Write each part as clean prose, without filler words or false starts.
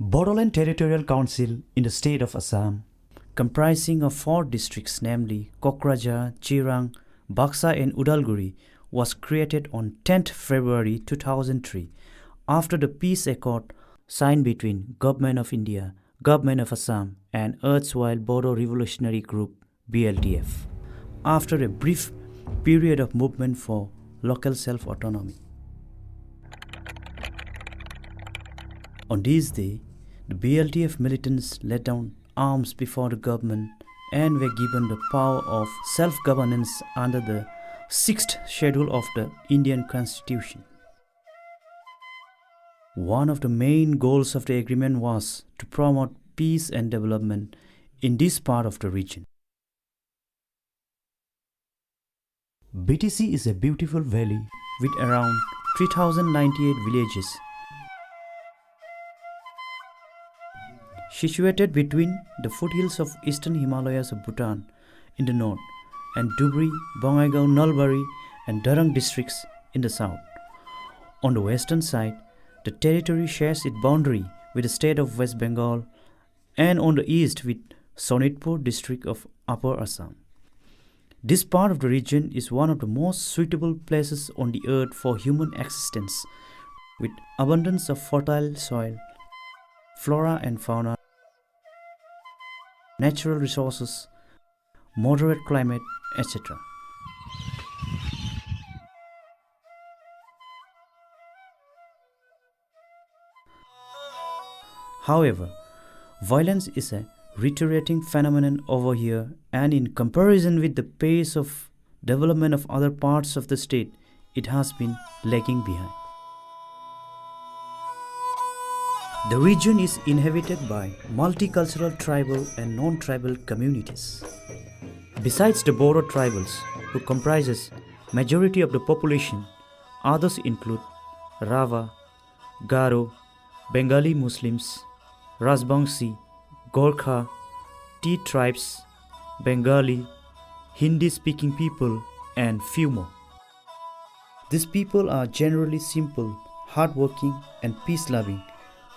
Bodoland Territorial Council in the state of Assam, comprising of 4 districts namely Kokrajhar, Chirang, Baksa and Udalguri, was created on 10th February 2003 after the peace accord signed between Government of India, Government of Assam and erstwhile Bodo Revolutionary Group BLDF, after a brief period of movement for local self-autonomy. On this day, the BLDF militants laid down arms before the government and were given the power of self-governance under the 6th schedule of the Indian Constitution. One of the main goals of the agreement was to promote peace and development in this part of the region. BTC is a beautiful valley with around 3098 villages situated between the foothills of eastern Himalayas of Bhutan in the north and Dhubri, Bongaigaon, Nalbari and Darang districts in the south. On the western side, the territory shares its boundary with the state of West Bengal and on the east with Sonitpur district of Upper Assam. This part of the region is one of the most suitable places on the earth for human existence, with abundance of fertile soil, flora and fauna, natural resources, moderate climate, etc. However, violence is a reiterating phenomenon over here, and in comparison with the pace of development of other parts of the state, it has been lagging behind. The region is inhabited by multicultural tribal and non-tribal communities. Besides the Bodo tribals, who comprises majority of the population, others include Rava, Garo, Bengali Muslims, Rajbangshi, Gorkha, Tea tribes, Bengali, Hindi-speaking people, and few more. These people are generally simple, hardworking, and peace-loving,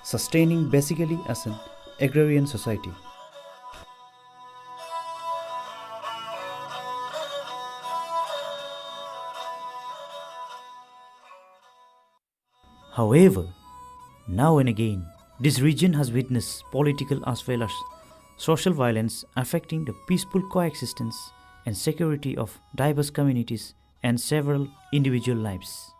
sustaining basically as an agrarian society. However, now and again, this region has witnessed political as well as social violence affecting the peaceful coexistence and security of diverse communities and several individual lives.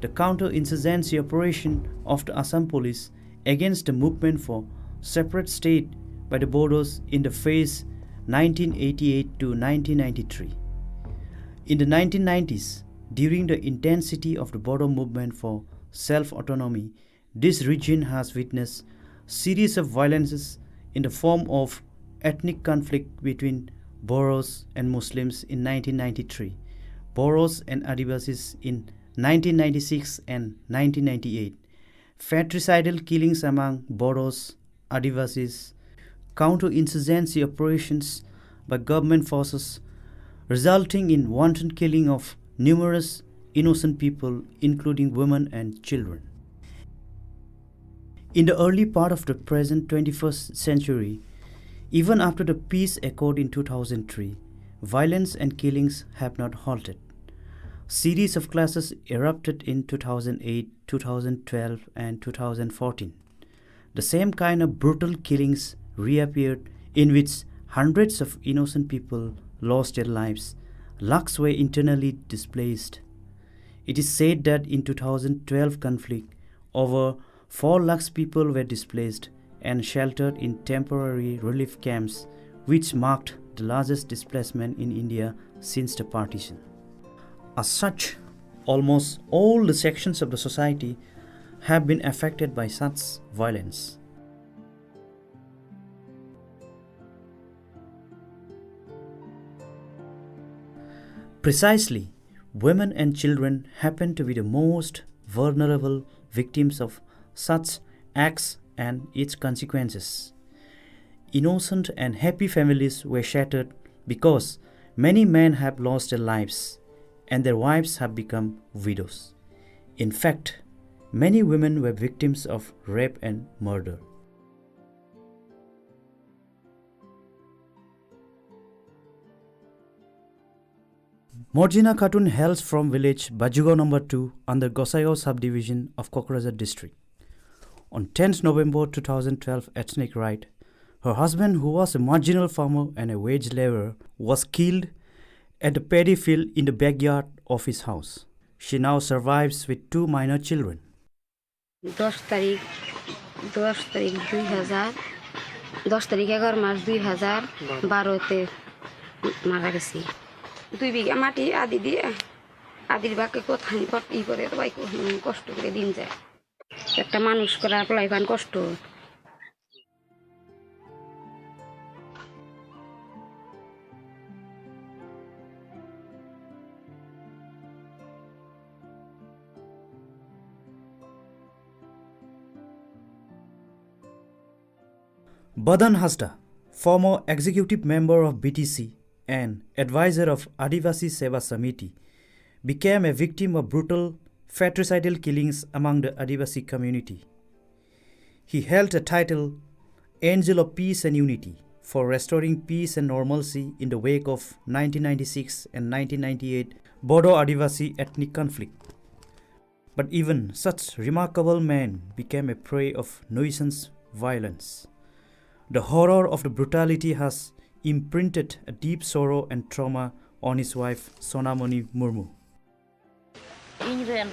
The counter-insurgency operation of the Assam police against the movement for separate state by the Bodos in the phase 1988 to 1993. In the 1990s, during the intensity of the Bodo movement for self-autonomy, this region has witnessed series of violences in the form of ethnic conflict between Boros and Muslims in 1993, Boros and Adivasis in 1996 and 1998, fratricidal killings among Bodos, Adivasis, counter-insurgency operations by government forces resulting in wanton killing of numerous innocent people including women and children. In the early part of the present 21st century, even after the peace accord in 2003, violence and killings have not halted. Series of clashes erupted in 2008, 2012 and 2014. The same kind of brutal killings reappeared in which hundreds of innocent people lost their lives, lakhs were internally displaced. It is said that in 2012 conflict, over 4 lakhs people were displaced and sheltered in temporary relief camps, which marked the largest displacement in India since the partition. As such, almost all the sections of the society have been affected by such violence. Precisely, women and children happen to be the most vulnerable victims of such acts and its consequences. Innocent and happy families were shattered because many men have lost their lives and their wives have become widows. In fact, many women were victims of rape and murder. Morjina Khatun hails from village Bajugao number 2 under Gosaigao subdivision of Kokrajhar district. On 10th November 2012 ethnic riot, her husband, who was a marginal farmer and a wage laborer, was killed at a paddy field in the backyard of his house. She now survives with 2 minor children. 10 তারিখ 11 মাস 2012 মারা গেছি 2 বিঘা মাটি আদি দিয়ে আদির বাকে কোথায় করে তো ভাই কষ্ট করে দিন যায় একটা মানুষ করা লাইফান কষ্ট Badan Hasda, former executive member of BTC and advisor of Adivasi Seva Samiti, became a victim of brutal fratricidal killings among the Adivasi community. He held a title, Angel of Peace and Unity, for restoring peace and normalcy in the wake of 1996 and 1998 Bodo Adivasi ethnic conflict. But even such remarkable man became a prey of nuisance violence. The horror of the brutality has imprinted a deep sorrow and trauma on his wife Sonamoni Murmu. Ingren,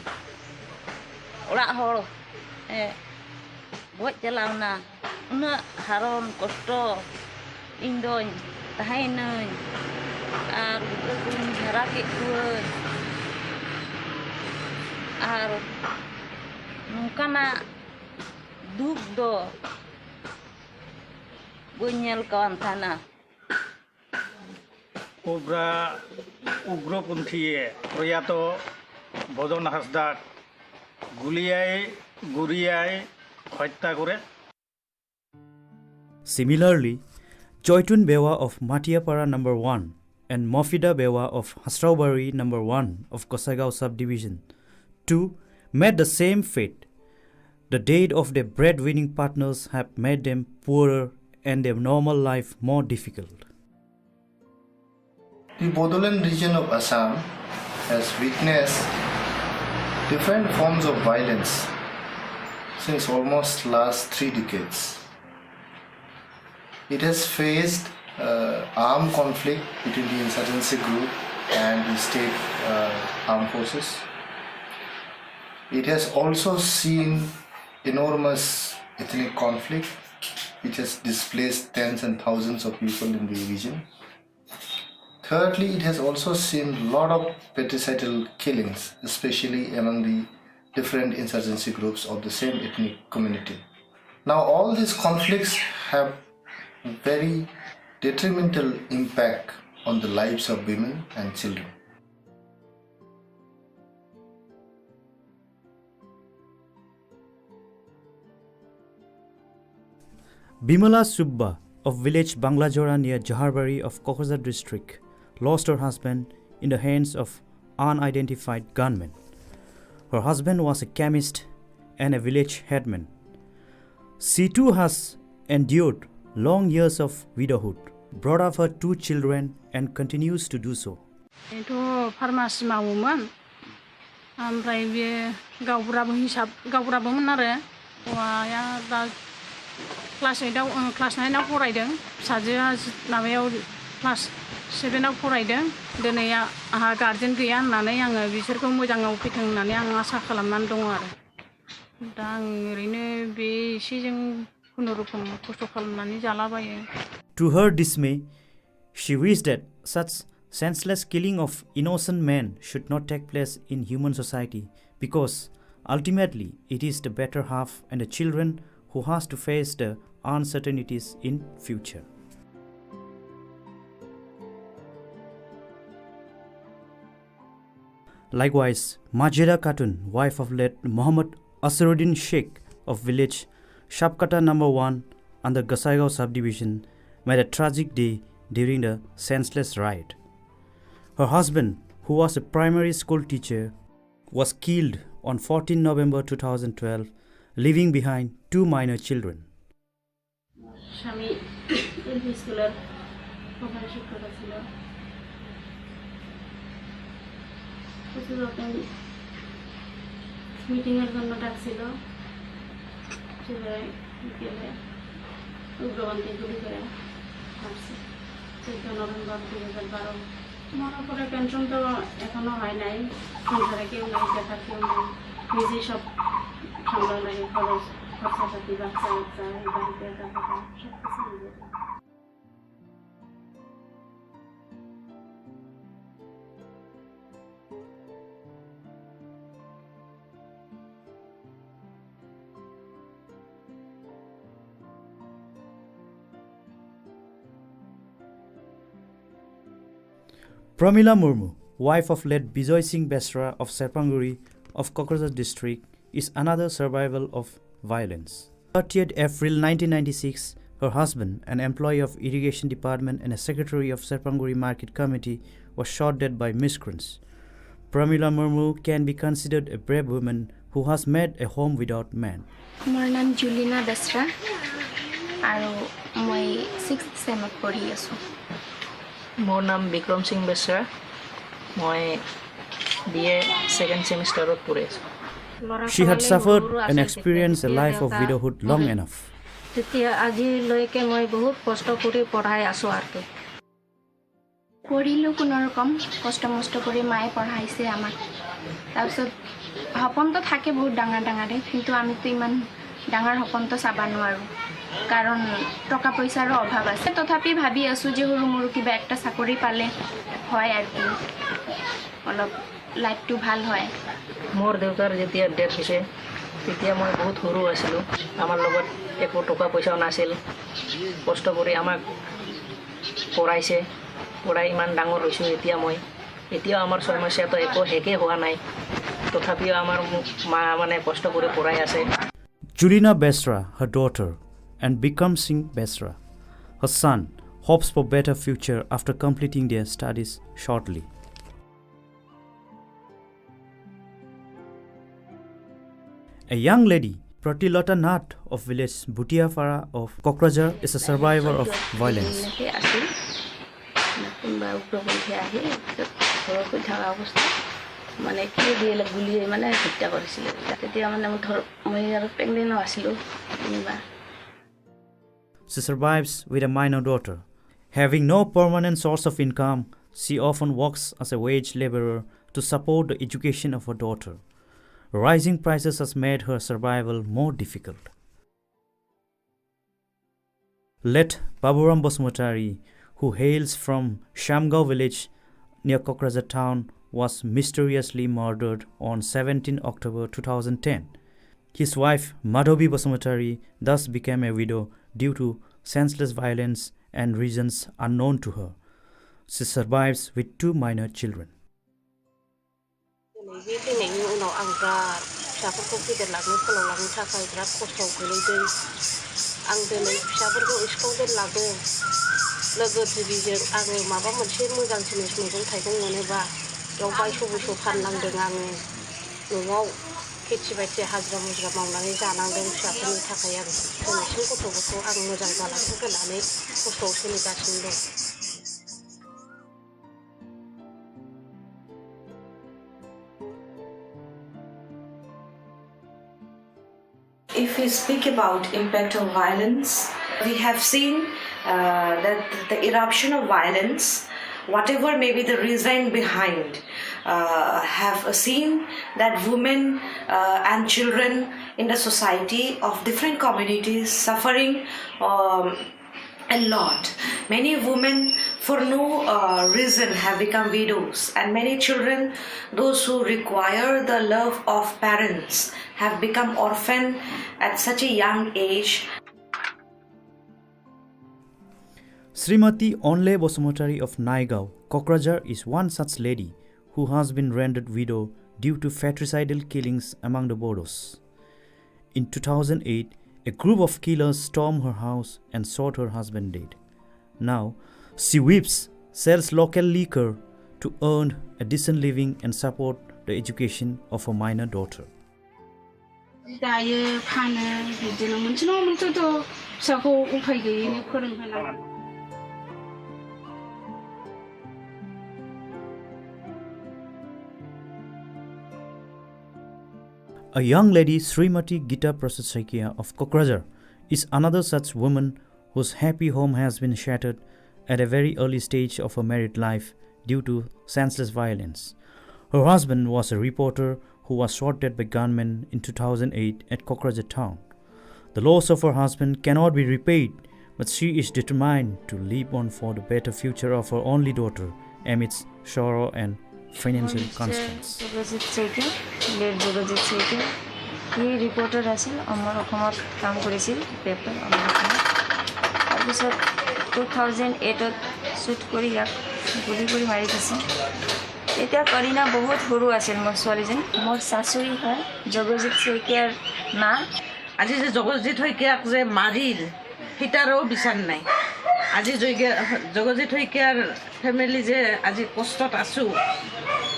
ora hor, buat jalan na, una haron kosto, indon, tahainen, ar betul harakit dua, ar nungkana duk do. Bunyal kawan tanah. উগ্রপন্থীয়ে প্রয়াত বদন হাসদাক গুলিয়ায় হত্যা করে। Similarly, Joytun Bewa of Matiapara number 1 and Mofida Bewa of Hasraubari number 1 of Gosaigao subdivision 2 met the same fate. The death of their breadwinning partners have made them poorer and their normal life more difficult. The Bodoland region of Assam has witnessed different forms of violence since almost last 3 decades. It has faced armed conflict between the insurgency group and the state armed forces. It has also seen enormous ethnic conflict which has displaced tens and thousands of people in the region. Thirdly, it has also seen a lot of patricidal killings, especially among the different insurgency groups of the same ethnic community. Now, all these conflicts have very detrimental impact on the lives of women and children. Bimala Subba of village Banglajora near Jaharbari of Kokrajhar district lost her husband in the hands of unidentified gunmen. Her husband was a chemist and a village headman. She too has endured long years of widowhood, brought up her 2 children and continues to do so. Itu farmasi मावोमोन ओमफ्राय बे गावबुराबोमोन आरो हौवाया दा class 9 फरायदों फिसाजोआ माबायाव class 7 आव फरायदों दिनै आहा गार्जेन गैया होननानै आङो बिसोरखौ मोजाङाव फैथों होननानै आं आसा खालामनानै दङ आरो दा आं ओरैनो बे एसेजों खुनुरुखुम खस्थ' खालामनानै जालाबायो. To her dismay, she wished that such senseless killing of innocent men should not take place in human society because ultimately it is the better half and the children who has to face the uncertainties in future. Likewise, Majida Khatun, wife of late Muhammad Asruddin Sheikh of village Shapkata number 1 under Gasaigao subdivision met a tragic day during the senseless riot. Her husband, who was a primary school teacher, was killed on 14 November 2012, leaving behind 2 minor children. স্বামী LP স্কুলের প্রধান শিক্ষক ছিল। যখন মিটিংয়ের জন্য ডাকছিল, ছেলেরা গেলে উগ্রপন্থী গুলি করে মারছে 14 নভেম্বর 2012। মরার পরে পেনশন তো এখনো হয় নাই, সংসারে কেউ নাই, দেখার কেউ নাই, নিজেই সব সামলানো লাগে, খরচ খরচাপাতি, বাচ্চা বাচ্চা, এই বাড়িতে একা থাকা, সব কিছু নিজের। Pramila Murmu, wife of late Bijoy Singh Besra of Serpanguri of Kokrajhar district, is another survival of violence. 30th April 1996, her husband, an employee of Irrigation Department and a secretary of Serpanguri Market Committee, was shot dead by miscreants. Pramila Murmu can be considered a brave woman who has made a home without man. মোৰ নাম জুলিনা বেচৰা আৰু মই 6th চেমত পঢ়ি আছোঁ। মোৰ নাম বিক্ৰম সিং বেচৰা, মই BA 2nd চেমিষ্টাৰত পঢ়ি আছোঁ। She had suffered and experienced a life of widowhood long enough. তেতিয়া আজিলৈকে মই বহুত কষ্ট কৰি পঢ়াই আছোঁ আৰু পঢ়িলোঁ কোনোৰকম কষ্ট মষ্ট কৰি মায়ে পঢ়াইছে আমাক। তাৰপিছত সপোনটো থাকে বহুত ডাঙৰ ডাঙৰে, কিন্তু আমিতো ইমান ডাঙৰ সপোনটো চাব নোৱাৰোঁ, কাৰণ টকা পইচাৰো অভাৱ আছে। তথাপি ভাবি আছোঁ যে সৰু মোৰ কিবা একটা চাকৰি পালে হয় আৰু কি অলপ লাইফটো ভাল হয়। মোৰ দেউতাৰ যেতিয়া ডেথ হৈছে তেতিয়া মই বহুত সৰু আছিলোঁ, আমাৰ লগত একো টকা পইচাও নাছিল। কষ্ট কৰি আমাক পঢ়াইছে, পঢ়াই ইমান ডাঙৰ হৈছোঁ এতিয়া মই। এতিয়াও আমাৰ সমস্যাটো একো শেষে হোৱা নাই, তথাপিও আমাৰ মা মানে কষ্ট কৰি পঢ়াই আছে। Julina Besra, her daughter, and Bikram Singh Besra, her son, hopes for better future after completing their studies shortly. A young lady, Pratilata Nath of village Bhutiafara of Kokrajhar, is a survivor of violence. কোনোবা উগ্ৰপন্থী আহি ঘৰৰ গৈ থকা অৱস্থাত মানে কি দিয়ে গুলি মানে হত্যা কৰিছিলে। তেতিয়া মানে মই আৰু প্ৰেগনেণ্টো আছিলোঁ যেনিবা। She survives with a minor daughter. Having no permanent source of income, she often works as a wage laborer to support the education of her daughter. Rising prices has made her survival more difficult. Let Baburam Basmotari, who hails from Shamgao village near Kokrajhar town, was mysteriously murdered on 17 October 2010. His wife Madhavi Basmotari thus became a widow due to senseless violence and reasons unknown to her. She survives with 2 minor children. दिनैनि उनाव आं बिराद फिसाफोरखौ फेदेरलांनो फोलावलांनो थाखाय बिराद खस्थ'आव गोलैदों। आं दिनै फिसाफोरखौ स्कुलाव दोनलांदों। लोगो दिगिजों आङो माबा मोनसे मोजां जिनिस मैगं थाइगं मोनोबा बेयाव बायस' बुयस' फाननांदों आङो। न'आव खेथि बाथि हाजिरा मुजिरा मावनानै जानांदों फिसाफोरनि थाखाय। आं दिनैसिम गथ'फोरखौ आं मोजां जालांथों होननानै खस्थ'आव सोलिगासिनो दं। If we speak about impact of violence, we have seen that the eruption of violence, whatever may be the reason behind, have seen that women and children in the society of different communities suffering a lot. Many women for no reason have become widows, and many children, those who require the love of parents, have become orphan at such a young age. Srimati Onle Basmotari of Naigao, Kokrajhar, is one such lady who has been rendered widow due to fratricidal killings among the Bodos. In 2008, a group of killers stormed her house and shot her husband dead. Now, she weeps, sells local liquor to earn a decent living and support the education of her minor daughter. दायो फानो बिदिनो मोनसे नङा मोनसेथ' फिसाखौ उफाय गैयैनि फोरोंहोनांगौ. A young lady, Srimati Gita Prasad Saikia of Kokrajhar, is another such woman whose happy home has been shattered at a very early stage of her married life due to senseless violence. Her husband was a reporter who was shot dead by gunmen in 2008 at Kokrajhar town. The loss of her husband cannot be repaid, but she is determined to live on for the better future of her only daughter amidst sorrow and financial constraints. Jagjit Saikia, late Jagjit Saikia, সি reporter আছিল, আমাৰ অসমত কাম কৰিছিল paper আমাৰ অসমত. তাৰপিছত 2008ত shoot কৰি ইয়াক গুলি কৰি মাৰি দিছে. এতিয়া কৰিনা বহুত সৰু আছিল মোৰ ছোৱালীজনী. মোৰ শাশুড়ী হয় জগজিৎ শইকীয়াৰ মা. আজি যে জগজিৎ শইকীয়াক যে মাৰিল সিটাৰো বিচাৰ নাই. আজি জগজিৎ শইকীয়াৰ ফেমিলি যে আজি কষ্টত আছোঁ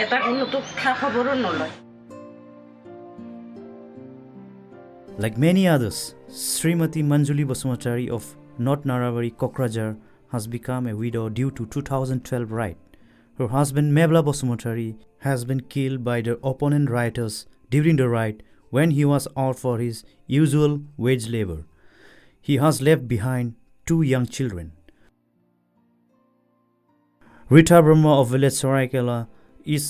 এটা কোনোতো খা খবৰো নলয়. Like many others, Srimati Manjuli Basumachari of North Narabari, Kokrajhar has become a widow due to 2012 riot. Her husband Mebla Basumachari has been killed by their opponent rioters during the riot when he was out for his usual wage labor. He has left behind 2 young children. Rita Brahma of village Saraikela is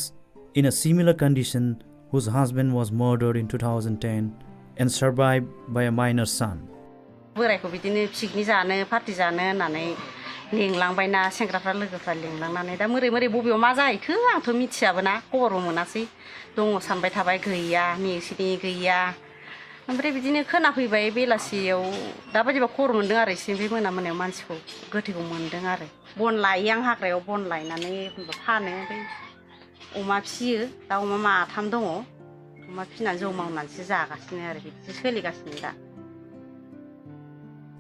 in a similar condition, whose husband was murdered in 2010 and survived by a minor son. बोरायखौ बिदिनो picnic जानो party जानो होननानै लिंलांबायना सेंग्राफ्रा लोगोफ्रा लिंलांनानै दा मोरै बबेयाव मा जाहैखो आंथ' मिथियाबोना खबरबो मोनासै. दङ सानबाय थाबाय गैया मेसिनि गैया. ओमफ्राय बिदिनो खोनाफैबाय बेलासियाव दाबायदिबा खबर मोन्दों आरो एसे ओमफ्राय मोनायाव मानसिखौ गोथैखौ मोन्दों आरो. बन लायो आं हाग्रायाव बन लायनानै एखनबा फानो. ओमफ्राय अमा फियो दा अमा माथाम दङ. अमा फिनानै जौ मावनानैसो जागासिनो आरो बिदिसो सोलिगासिनो दा.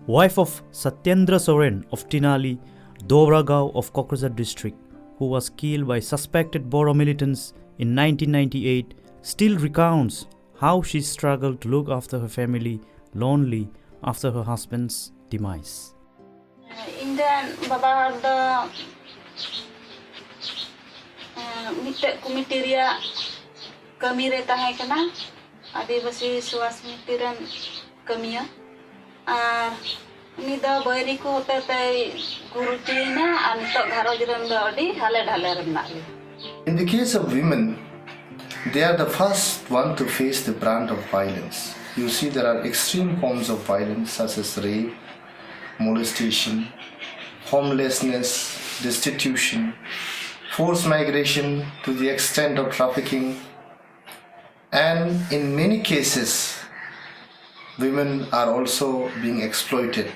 Wife of Satyendra Soren of Tinali, Dobragaon of Kokrajhar district, who was killed by suspected Boro militants in 1998, still recounts how she struggled to look after her family lonely after her husband's demise. Indian baba the मिट्टे कुमिटिरिया कमी रहता है क्या ना आदिवासी स्वास्थ्य मिट्टीरन कमिया और निदा बैरी को होता है गुरुटी ना अंत घरों जिरन बॉडी हाले ढाले रखना. In the case of women, they are the first one to face the brunt of violence. You see, there are extreme forms of violence such as rape, molestation, homelessness, destitution, forced migration to the extent of trafficking, and in many cases, women are also being exploited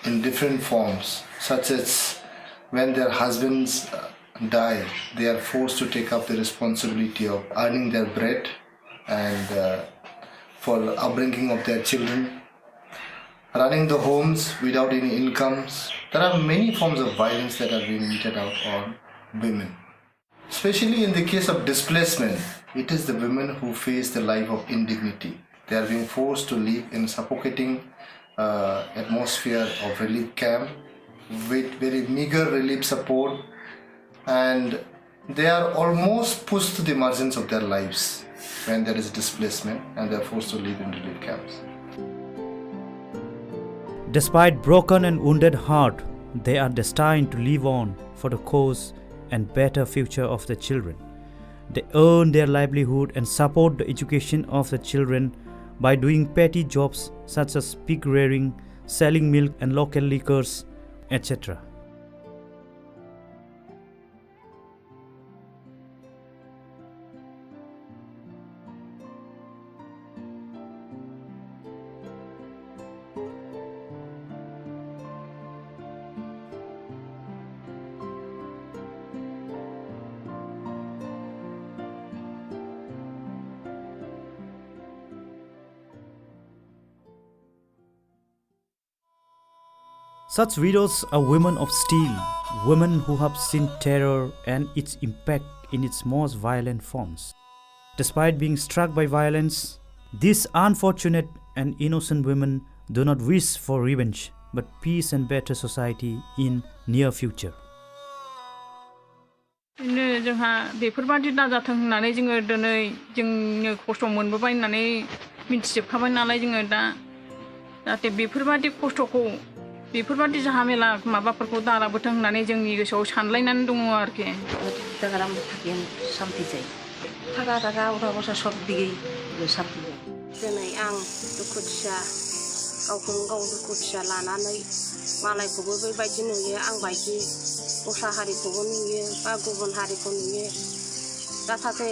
in different forms, such as when their husbands die, they are forced to take up the responsibility of earning their bread and for upbringing of their children, running the homes without any incomes. There are many forms of violence that are being meted out on women. Especially in the case of displacement, it is the women who face the life of indignity. They are being forced to live in suffocating atmosphere of relief camp with very meager relief support, and they are almost pushed to the margins of their lives when there is displacement and they are forced to live in relief camps. Despite broken and wounded heart, they are destined to live on for the cause and better future of the children. They earn their livelihood and support the education of the children by doing petty jobs such as pig rearing, selling milk and local liquors, etc. Such widows are women of steel, women who have seen terror and its impact in its most violent forms. Despite being struck by violence, these unfortunate and innocent women do not wish for revenge, but peace and better society in near future. जोंहा बेफोरबादि दाजाथों होननानै जोङो दिनै जोंनो खस्थ' मोनबोबाय होननानै मिथिजोबखाबाय नालाय जोङो दा जाहाथे बेफोरबादि खस्थ'खौ बेफोरबादि जाहामेला माबाफोरखौ दालाबोथों होननानै जोंनि गोसोआव सानलायनानै दङ आरोखि जागाराम थाकिन सान्ति जायो थाखा थाखा उरा बसा सब दिगै सान्ति जायो दिनै आं दुखुथिया गावखौनो गाव दुखुथिया लानानै मालायखौबो बेबायदि नुयो आं बायदि दस्रा हारिखौबो नुयो बा गुबुन हारिखौ नुयो जाहाथे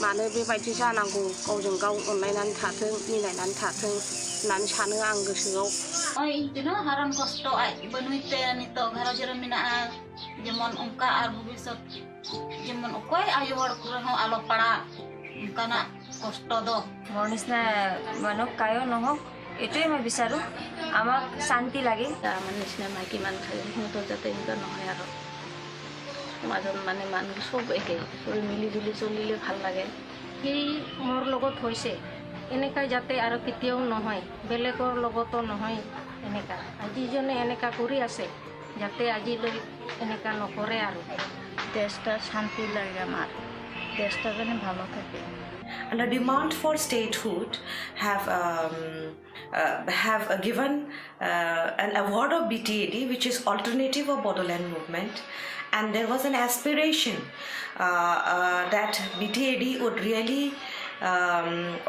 मानो बेबायदि जानांगौ गावजों गाव अनलायनानै थाथों मिलायनानै थाथों होननानै सानो आं गोसोआव इदिनो हाराम खस्थ' बनुइते नितो घरज रे मेना'a जेमन उनका आर भविष्यत जेमन अकय आयु हर रहो आलो पड़ा उनकाना कष्ट दो मोर निसना मानव कायो নহওক এটাই মই বিচাৰো আমাক শান্তি লাগে আমাৰ নিচিনা মাইকী মানুহ থাকে সিহঁতৰ যাতে এনেকুৱা নহয় আৰু সমাজত মানে মানুহ চব একে চবে মিলি জুলি চলিলে ভাল লাগে সেই মোৰ লগত হৈছে এনেকা যাতে আৰু কেতিয়াও নহয় বেলেগৰ লগতো নহয় এনেকা আজিজনে এনেকা কৰি আছে যাতে আজিলৈ এনেকা নকৰে আৰু দেশটা শান্তি লাগে আমাৰ দেশটা যেন ভালো থাকে And a demand for statehood have given an award of BTAD, which is Alternative of Bodoland Movement, and there was an aspiration that BTAD would really,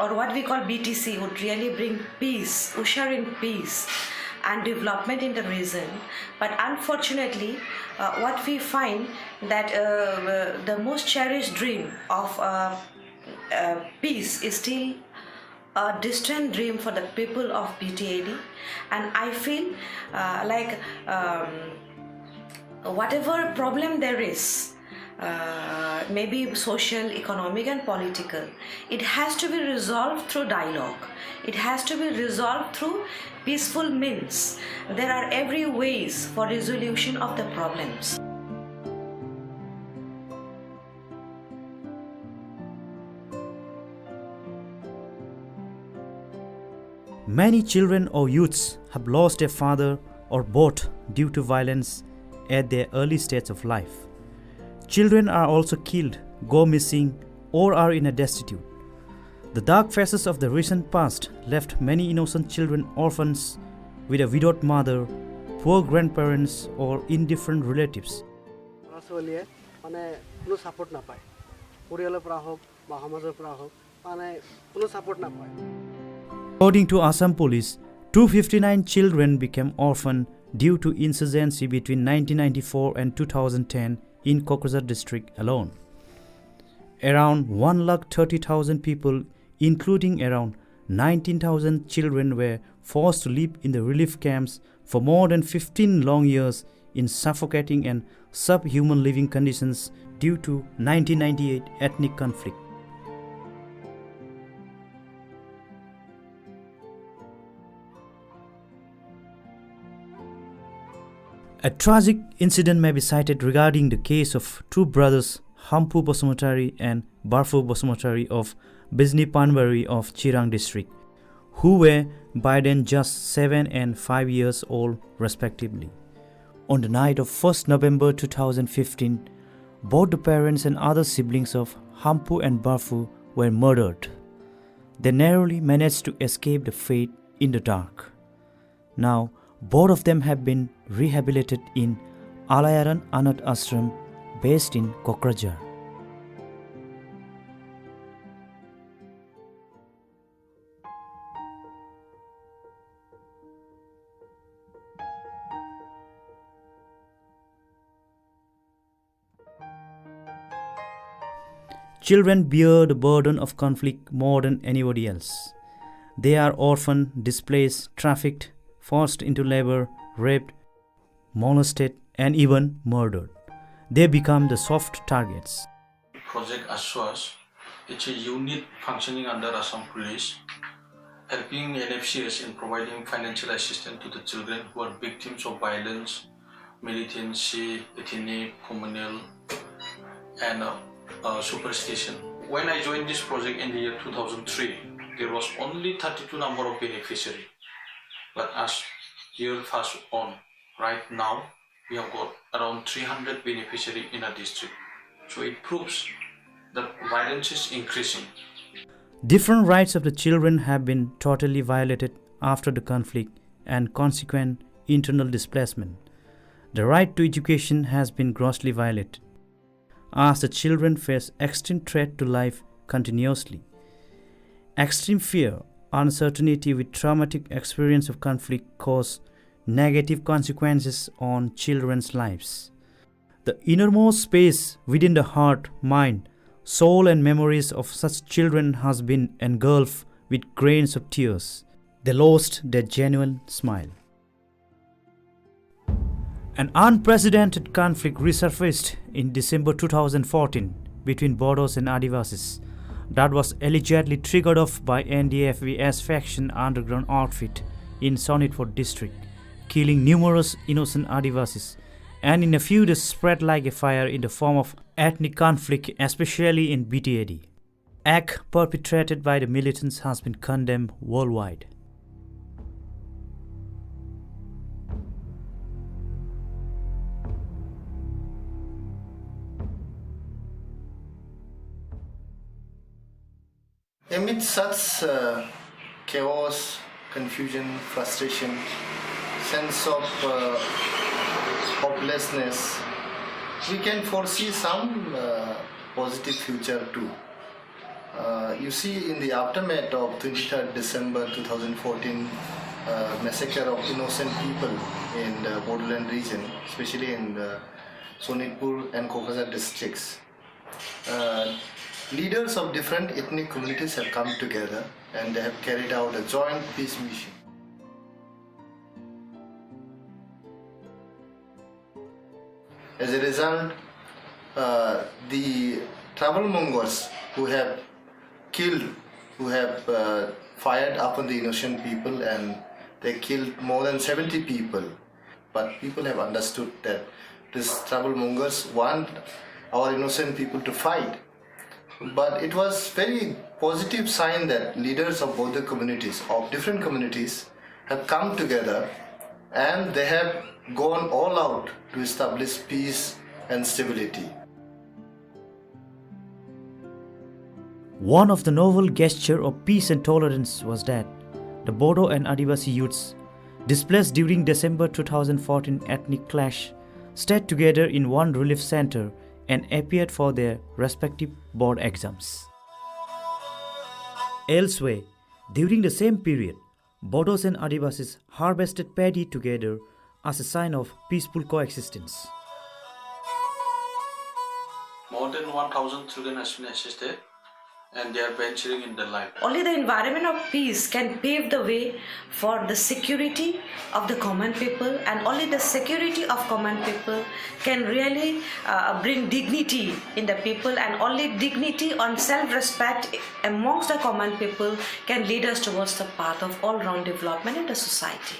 or what we call BTC, would really bring peace, usher in peace and development in the region. But unfortunately, what we find that the most cherished dream of peace is still a distant dream for the people of BTAD, and I feel like whatever problem there is, maybe social, economic and political, it has to be resolved through dialogue. It has to be resolved through peaceful means. There are every ways for resolution of the problems. Many children or youths have lost their father or both due to violence at their early stage of life. Children are also killed, go missing, or are in a destitute. The dark phases of the recent past left many innocent children orphans with a widowed mother, poor grandparents, or indifferent relatives. According to Assam Police, 259 children became orphaned due to insurgency between 1994 and 2010 in Kokrajhar district alone. Around 130,000 people, including around 19,000 children, were forced to live in the relief camps for more than 15 long years in suffocating and subhuman living conditions due to 1998 ethnic conflict. A tragic incident may be cited regarding the case of two brothers Hampu Basumotari and Barfu Basumotari of Bizni Panbari of Chirang district, who were by then just 7 and 5 years old respectively. On the night of 1st November 2015, both the parents and other siblings of Hampu and Barfu were murdered. They narrowly managed to escape the fate in the dark. Now, both of them have been rehabilitated in Alayaran Anath Ashram based in Kokrajhar. Children bear the burden of conflict more than anybody else. They are orphaned, displaced, trafficked, forced into labor, raped, molested, and even murdered. They become the soft targets. Project Ashwas, it's a unit functioning under Assam Police, helping NFCS in providing financial assistance to the children who are victims of violence, militancy, ethnic, communal, and superstition. When I joined this project in the year 2003, there was only 32 number of beneficiaries. But as year passed on, right now we have got around 300 beneficiaries in our district. So it proves that violence is increasing. Different rights of the children have been totally violated after the conflict and consequent internal displacement. The right to education has been grossly violated, as the children face extreme threat to life continuously. Extreme fear, uncertainty with traumatic experience of conflict cause negative consequences on children's lives. The innermost space within the heart, mind, soul and memories of such children has been engulfed with grains of tears. They lost their genuine smile. An unprecedented conflict resurfaced in December 2014 between Bodos and Adivasis that was allegedly triggered off by NDFVS faction underground outfit in Sonitpur district, killing numerous innocent Adivasis, and in a few days spread like a fire in the form of ethnic conflict, especially in BTAD. Act perpetrated by the militants has been condemned worldwide. Amid such chaos, confusion, frustration, sense of hopelessness, we can foresee some positive future too. You see, in the aftermath of 23rd December 2014 massacre of innocent people in the Bodoland region, especially in the Sonitpur and Kokazar districts, leaders of different ethnic communities have come together and they have carried out a joint peace mission. As a result, the trouble mongers who have killed, who have fired upon the innocent people, and they killed more than 70 people. But people have understood that these trouble mongers want our innocent people to fight. But it was very positive sign that leaders of both the communities, of different communities, have come together and they have gone all out to establish peace and stability. One of the novel gestures of peace and tolerance was that the Bodo and Adivasi youths, displaced during December 2014 ethnic clash, stayed together in one relief center and appeared for their respective board exams. Elsewhere, during the same period, Bodos and Adivasis harvested paddy together as a sign of peaceful coexistence. More than 1,000 children has been assisted and they are venturing in their life. Only the environment of peace can pave the way for the security of the common people, and only the security of common people can really bring dignity in the people, and only dignity and self-respect amongst the common people can lead us towards the path of all-round development in the society.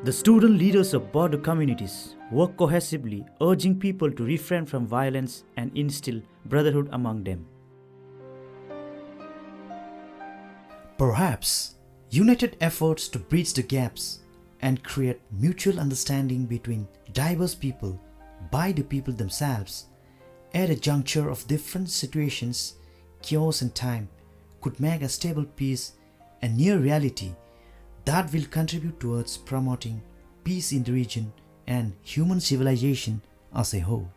The student leaders of border communities work cohesively, urging people to refrain from violence and instill brotherhood among them. Perhaps united efforts to bridge the gaps and create mutual understanding between diverse people by the people themselves at a juncture of different situations, chaos and time could make a stable peace a near reality that will contribute towards promoting peace in the region and human civilization as a whole.